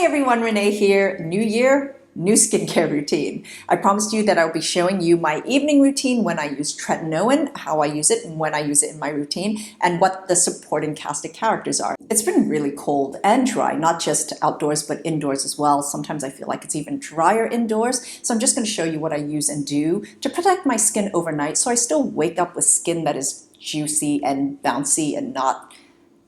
everyone, Renee here. New year, new skincare routine. I promised you that I'll be showing you my evening routine when I use tretinoin, how I use it and when I use it in my routine, and what the supporting cast of characters are. It's been really cold and dry, not just outdoors but indoors as well. Sometimes I feel like it's even drier indoors. So I'm just going to show you what I use and do to protect my skin overnight so I still wake up with skin that is juicy and bouncy and not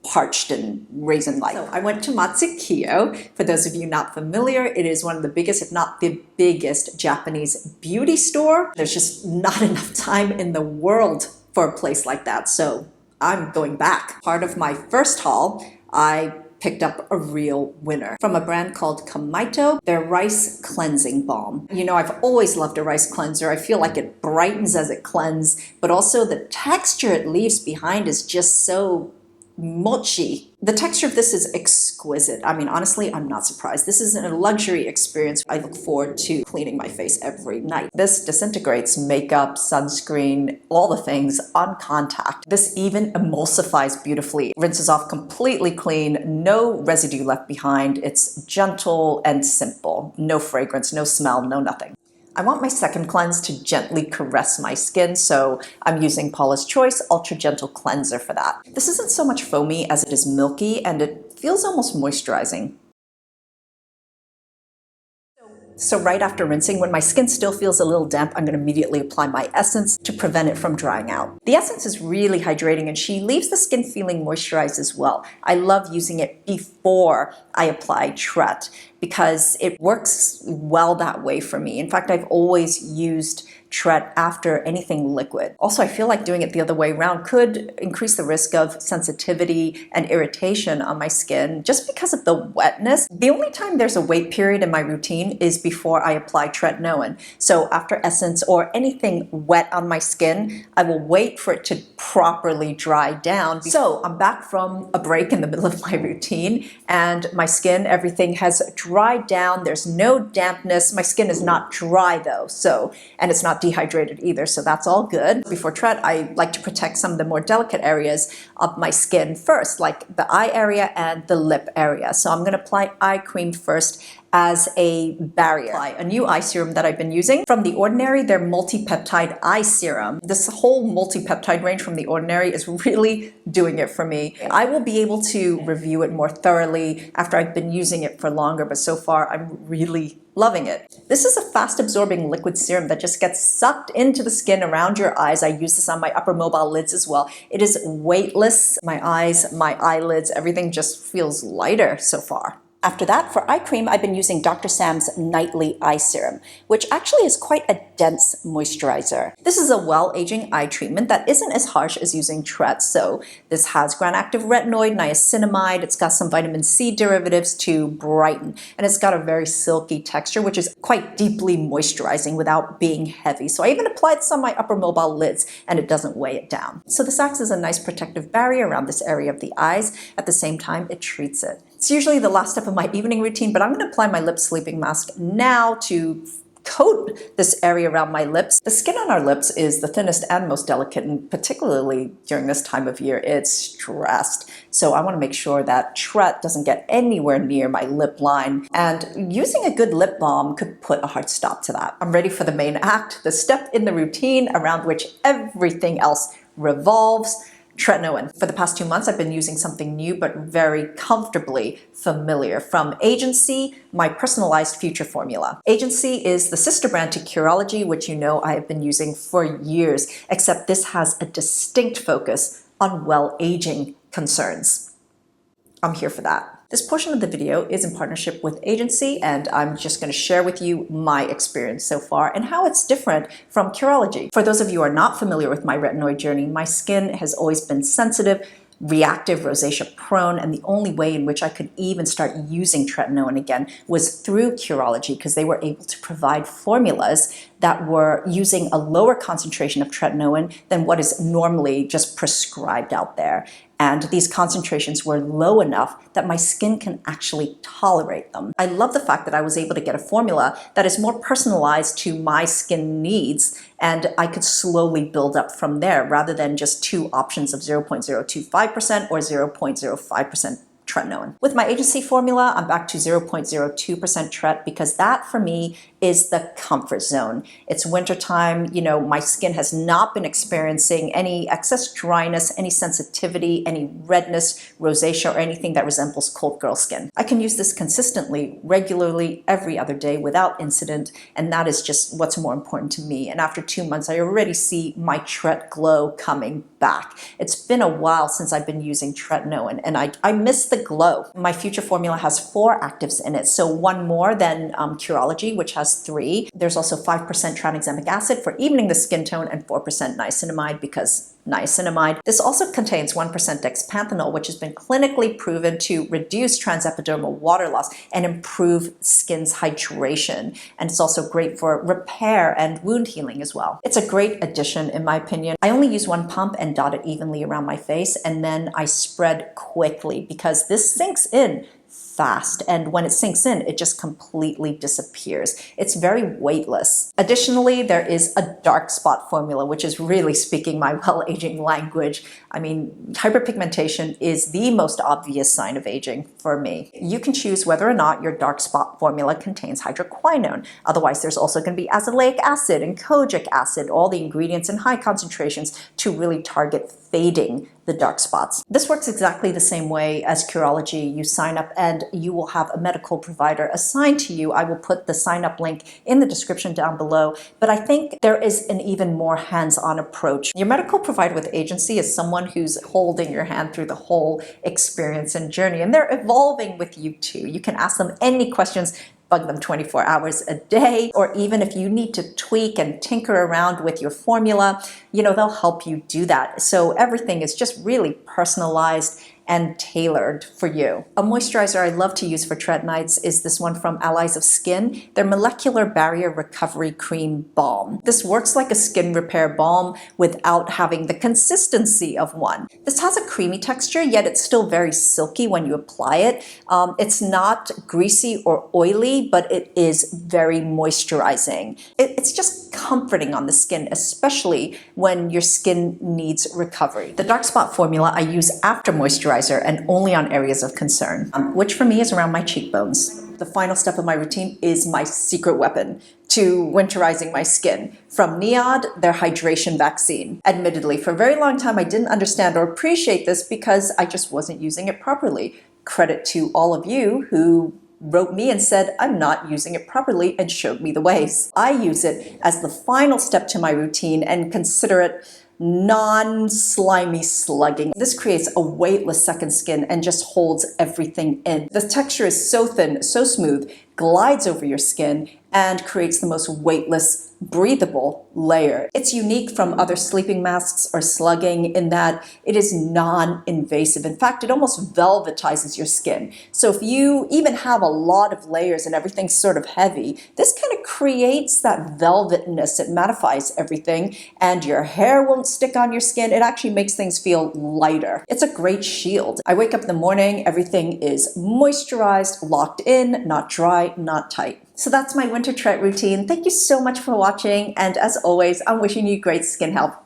parched and raisin-like. So I went to Matsukiyo. For those of you not familiar, it is one of the biggest, if not the biggest, Japanese beauty store. There's just not enough time in the world for a place like that, so I'm going back. Part of my first haul, I picked up a real winner from a brand called Comeitto, their rice cleansing balm. You know, I've always loved a rice cleanser. I feel like it brightens as it cleanses, but also the texture it leaves behind is just so mochi. The texture of this is exquisite. I mean, honestly, I'm not surprised. This is a luxury experience. I look forward to cleaning my face every night. This disintegrates makeup, sunscreen, all the things on contact. This even emulsifies beautifully. Rinses off completely clean, no residue left behind. It's gentle and simple. No fragrance, no smell, no nothing. I want my second cleanse to gently caress my skin, so I'm using Paula's Choice Ultra Gentle Cleanser for that. This isn't so much foamy as it is milky, and it feels almost moisturizing. So right after rinsing, when my skin still feels a little damp, I'm going to immediately apply my essence to prevent it from drying out. The essence is really hydrating and she leaves the skin feeling moisturized as well. I love using it before I apply Tret because it works well that way for me. In fact, I've always used Tret after anything liquid. Also, I feel like doing it the other way around could increase the risk of sensitivity and irritation on my skin just because of the wetness. The only time there's a wait period in my routine is before I apply tretinoin. So after essence or anything wet on my skin, I will wait for it to properly dry down. So I'm back from a break in the middle of my routine and my skin, everything has dried down. There's no dampness. My skin is not dry though, and it's not dehydrated either, so that's all good. Before Tret, I like to protect some of the more delicate areas of my skin first, like the eye area and the lip area. So I'm going to apply eye cream first as a barrier. Apply a new eye serum that I've been using from The Ordinary, their Multi-Peptide eye serum. This whole Multi-Peptide range from The Ordinary is really doing it for me. I will be able to review it more thoroughly after I've been using it for longer, but so far I'm really loving it. This is a fast absorbing liquid serum that just gets sucked into the skin around your eyes. I use this on my upper mobile lids as well. It is weightless. My eyes, my eyelids, everything just feels lighter so far. After that, for eye cream, I've been using Dr. Sam's Nightly Eye Serum, which actually is quite a dense moisturizer. This is a well-aging eye treatment that isn't as harsh as using Tret. So this has gram-active retinoid, niacinamide, it's got some vitamin C derivatives to brighten, and it's got a very silky texture, which is quite deeply moisturizing without being heavy. So I even applied this on my upper mobile lids, and it doesn't weigh it down. So this acts as a nice protective barrier around this area of the eyes. At the same time, it treats it. It's usually the last step of my evening routine, but I'm going to apply my lip sleeping mask now to coat this area around my lips. The skin on our lips is the thinnest and most delicate, and particularly during this time of year, it's stressed. So I want to make sure that Tret doesn't get anywhere near my lip line, and using a good lip balm could put a hard stop to that. I'm ready for the main act, the step in the routine around which everything else revolves. Tretinoin. For the past 2 months, I've been using something new but very comfortably familiar from Agency, my personalized future formula. Agency is the sister brand to Curology, which you know I have been using for years, except this has a distinct focus on well-aging concerns. I'm here for that. This portion of the video is in partnership with Agency, and I'm just going to share with you my experience so far and how it's different from Curology. For those of you who are not familiar with my retinoid journey, my skin has always been sensitive, reactive, rosacea prone, and the only way in which I could even start using tretinoin again was through Curology, because they were able to provide formulas that were using a lower concentration of tretinoin than what is normally just prescribed out there. And these concentrations were low enough that my skin can actually tolerate them. I love the fact that I was able to get a formula that is more personalized to my skin needs, and I could slowly build up from there rather than just two options of 0.025% or 0.05% tretinoin. With my agency formula, I'm back to 0.02% tret because that for me is the comfort zone. It's wintertime, you know, my skin has not been experiencing any excess dryness, any sensitivity, any redness, rosacea, or anything that resembles cold girl skin. I can use this consistently, regularly, every other day without incident, and that is just what's more important to me. And after 2 months, I already see my tret glow coming back. It's been a while since I've been using tretinoin, and I miss the glow. My future formula has 4 actives in it, so 1 more than Curology, which has 3. There's also 5% tranexamic acid for evening the skin tone and 4% niacinamide because niacinamide. This also contains 1% dexpanthenol, which has been clinically proven to reduce transepidermal water loss and improve skin's hydration. And it's also great for repair and wound healing as well. It's a great addition in my opinion. I only use 1 pump and dot it evenly around my face, and then I spread quickly because this sinks in fast, and when it sinks in, it just completely disappears. It's very weightless. Additionally, there is a dark spot formula, which is really speaking my well-aging language. I mean, hyperpigmentation is the most obvious sign of aging for me. You can choose whether or not your dark spot formula contains hydroquinone. Otherwise, there's also going to be azelaic acid and kojic acid, all the ingredients in high concentrations to really target fading the dark spots. This works exactly the same way as Curology. You sign up and you will have a medical provider assigned to you. I will put the sign up link in the description down below, but I think there is an even more hands-on approach. Your medical provider with agency is someone who's holding your hand through the whole experience and journey, and they're evolving with you too. You can ask them any questions, bug them 24 hours a day, or even if you need to tweak and tinker around with your formula, you know, they'll help you do that. So everything is just really personalized and tailored for you. A moisturizer I love to use for tretinoids is this one from Allies of Skin, their Molecular Barrier Recovery Cream Balm. This works like a skin repair balm without having the consistency of one. This has a creamy texture, yet it's still very silky when you apply it. It's not greasy or oily, but it is very moisturizing. It's just comforting on the skin, especially when your skin needs recovery. The dark spot formula I use after moisturizer and only on areas of concern, which for me is around my cheekbones. The final step of my routine is my secret weapon to winterizing my skin. From NIOD, their hydration vaccine. Admittedly, for a very long time I didn't understand or appreciate this because I just wasn't using it properly. Credit to all of you who wrote me and said I'm not using it properly and showed me the ways. I use it as the final step to my routine and consider it non-slimy slugging. This creates a weightless second skin and just holds everything in. The texture is so thin, so smooth, glides over your skin, and creates the most weightless, breathable layer. It's unique from other sleeping masks or slugging in that it is non-invasive. In fact, it almost velvetizes your skin. So if you even have a lot of layers and everything's sort of heavy, this kind of creates that velvetness. It mattifies everything and your hair won't stick on your skin. It actually makes things feel lighter. It's a great shield. I wake up in the morning, everything is moisturized, locked in, not dry, not tight. So that's my winter tret routine. Thank you so much for watching, and as always, I'm wishing you great skin health.